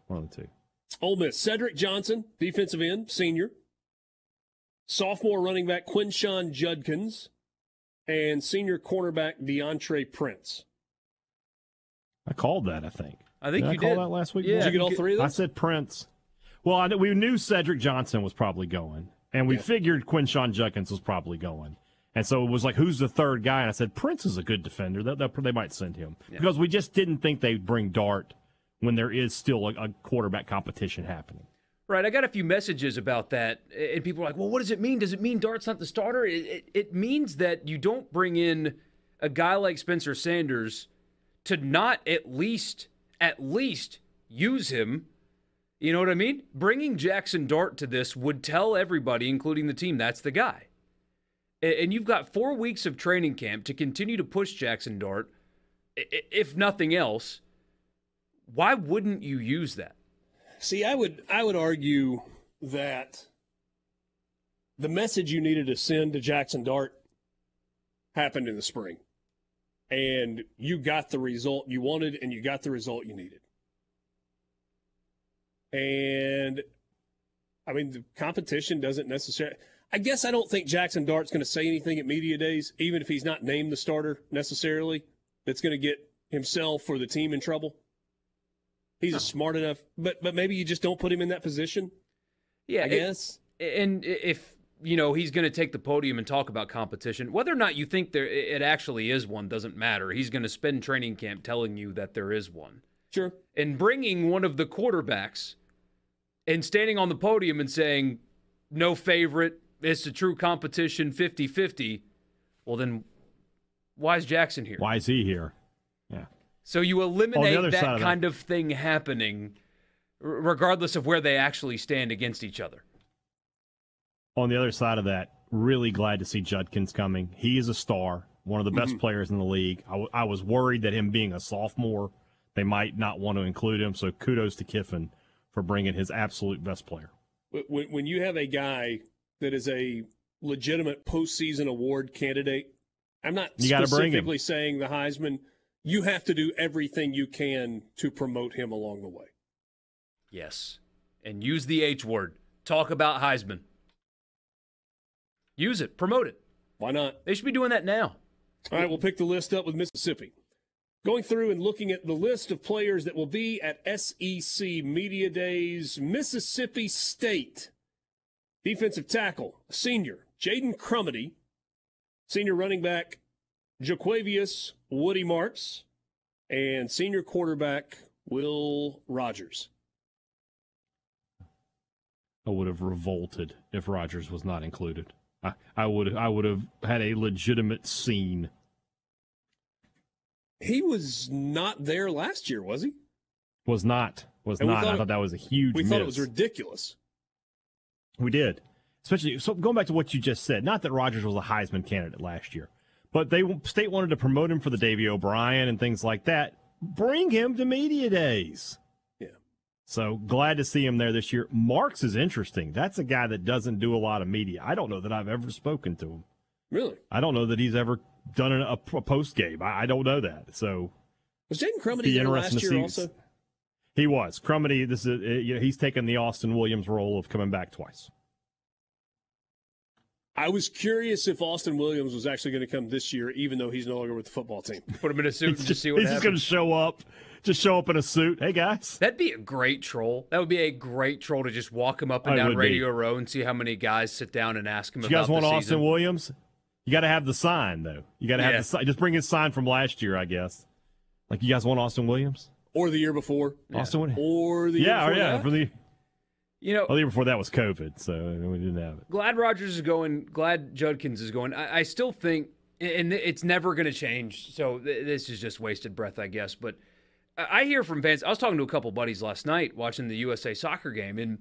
One of the two. Ole Miss, Cedric Johnson, defensive end, senior. Sophomore running back Quinshawn Judkins. And senior cornerback DeAndre Prince. I called that, I think. I think did you I call did. that last week? Yeah. Did you get all three of those? I said Prince. Well, we knew Cedric Johnson was probably going. And we figured Quinshawn Judkins was probably going. And so it was like, who's the third guy? And I said, Prince is a good defender. They might send him. Yeah. Because we just didn't think they'd bring Dart when there is still a quarterback competition happening. Right, I got a few messages about that, and people are like, well, what does it mean? Does it mean Dart's not the starter? It means that you don't bring in a guy like Spencer Sanders to not at least use him. You know what I mean? Bringing Jackson Dart to this would tell everybody, including the team, that's the guy. And you've got 4 weeks of training camp to continue to push Jackson Dart. If nothing else, why wouldn't you use that? See, I would argue that the message you needed to send to Jackson Dart happened in the spring. And you got the result you wanted, and you got the result you needed. And, I mean, the competition doesn't necessarily – I guess I don't think Jackson Dart's going to say anything at media days, even if he's not named the starter necessarily, that's going to get himself or the team in trouble. He's a smart enough, but maybe you just don't put him in that position. Yeah, I guess. And if he's going to take the podium and talk about competition, whether or not you think it actually is one doesn't matter. He's going to spend training camp telling you that there is one. Sure. And bringing one of the quarterbacks and standing on the podium and saying, "No favorite, it's a true competition, 50-50." Well, then why is Jackson here? Why is he here? Yeah. So you eliminate that of kind of thing happening regardless of where they actually stand against each other. On the other side of that, really glad to see Judkins coming. He is a star, one of the best players in the league. I was worried that him being a sophomore, they might not want to include him, so kudos to Kiffin for bringing his absolute best player. When you have a guy that is a legitimate postseason award candidate, I'm not specifically saying the Heisman. You have to do everything you can to promote him along the way. Yes. And use the H word. Talk about Heisman. Use it. Promote it. Why not? They should be doing that now. All right, we'll pick the list up with Mississippi. Going through and looking at the list of players that will be at SEC Media Days, Mississippi State. Defensive tackle, senior, Jaden Crumedy. Senior running back, Jaquavius Woody Marks, and senior quarterback Will Rogers. I would have revolted if Rogers was not included. I would have had a legitimate scene. He was not there last year, was he? Was not. I thought that was a huge miss. We thought it was ridiculous. We did. Especially, so going back to what you just said, not that Rogers was a Heisman candidate last year, but State wanted to promote him for the Davy O'Brien and things like that. Bring him to media days. Yeah. So glad to see him there this year. Marks is interesting. That's a guy that doesn't do a lot of media. I don't know that I've ever spoken to him. Really? I don't know that he's ever done a post game. I don't know that. So was Jaden Crumedy there last year also? He was. Crumedy, he's taken the Austin Williams role of coming back twice. I was curious if Austin Williams was actually going to come this year, even though he's no longer with the football team. Put him in a suit and just see what happens. He's just going to show up in a suit. Hey, guys. That'd be a great troll. That would be a great troll to just walk him up and down Radio Row and see how many guys sit down and ask him about the season. You guys want Austin Williams? You got to have the sign, though. You got to have the sign. Just bring his sign from last year, I guess. Like, you guys want Austin Williams? Or the year before. Austin Williams? Or the year before that? For the year before that was COVID, so we didn't have it. Glad Rogers is going. Glad Judkins is going. I still think, and it's never going to change, so this is just wasted breath, I guess. But I hear from fans. I was talking to a couple buddies last night watching the USA soccer game, and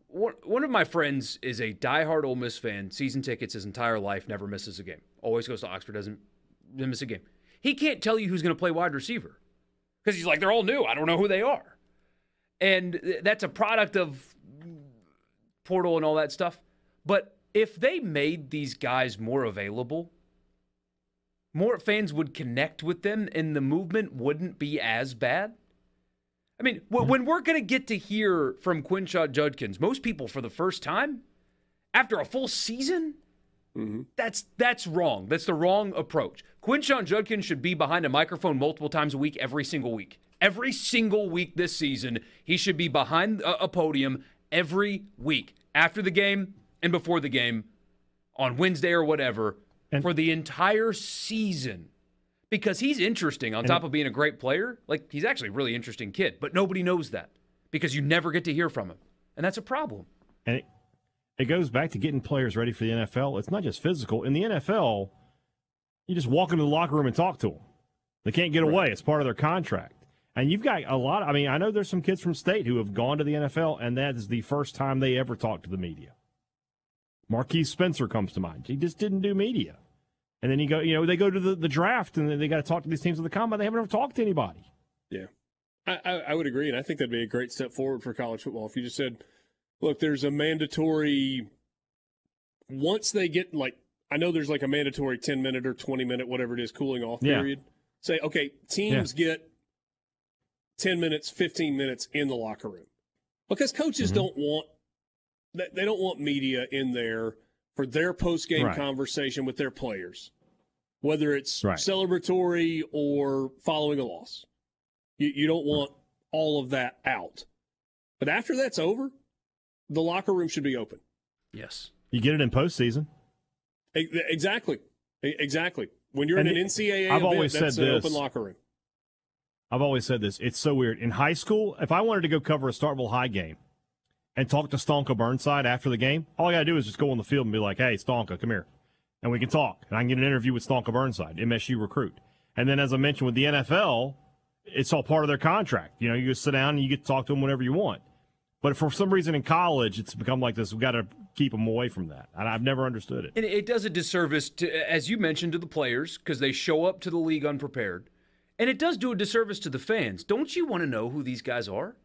one of my friends is a diehard Ole Miss fan, season tickets his entire life, never misses a game. Always goes to Oxford, doesn't miss a game. He can't tell you who's going to play wide receiver because he's like, they're all new. I don't know who they are. And that's a product of portal and all that stuff. But if they made these guys more available, more fans would connect with them and the movement wouldn't be as bad. I mean, when we're going to get to hear from Quinshon Judkins, most people for the first time, after a full season, that's wrong. That's the wrong approach. Quinshon Judkins should be behind a microphone multiple times a week, every single week. Every single week this season, he should be behind a podium every week, after the game and before the game, on Wednesday or whatever, for the entire season. Because he's interesting on top of being a great player. Like, he's actually a really interesting kid, but nobody knows that because you never get to hear from him. And that's a problem. And it goes back to getting players ready for the NFL. It's not just physical. In the NFL, you just walk into the locker room and talk to them. They can't get away. It's part of their contract. And you've got a lot. I mean, I know there's some kids from state who have gone to the NFL, and that is the first time they ever talked to the media. Marquise Spencer comes to mind. He just didn't do media. And then they go to the draft, and they got to talk to these teams at the combine. They haven't ever talked to anybody. Yeah, I would agree, and I think that'd be a great step forward for college football. If you just said, look, there's a mandatory, once they get, like, I know there's like a mandatory 10-minute or 20-minute, whatever it is, cooling off period. Say, okay, teams get 10 minutes, 15 minutes in the locker room. Because coaches don't want, they don't want media in there for their post-game conversation with their players, whether it's celebratory or following a loss. You don't want all of that out. But after that's over, the locker room should be open. Yes. You get it in postseason. Exactly. When you're in an NCAA event, that's an open locker room. I've always said this. It's so weird. In high school, if I wanted to go cover a Starkville High game and talk to Stonka Burnside after the game, all I got to do is just go on the field and be like, hey, Stonka, come here. And we can talk. And I can get an interview with Stonka Burnside, MSU recruit. And then, as I mentioned, with the NFL, it's all part of their contract. You just sit down and you get to talk to them whenever you want. But for some reason in college, it's become like this. We've got to keep them away from that. And I've never understood it. And it does a disservice, as you mentioned, to the players because they show up to the league unprepared. And it does do a disservice to the fans. Don't you want to know who these guys are?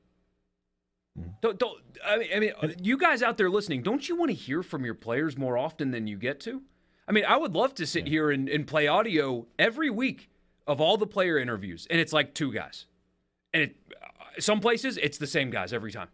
I mean, you guys out there listening, don't you want to hear from your players more often than you get to? I mean, I would love to sit here and play audio every week of all the player interviews, and it's like two guys. And some places, it's the same guys every time.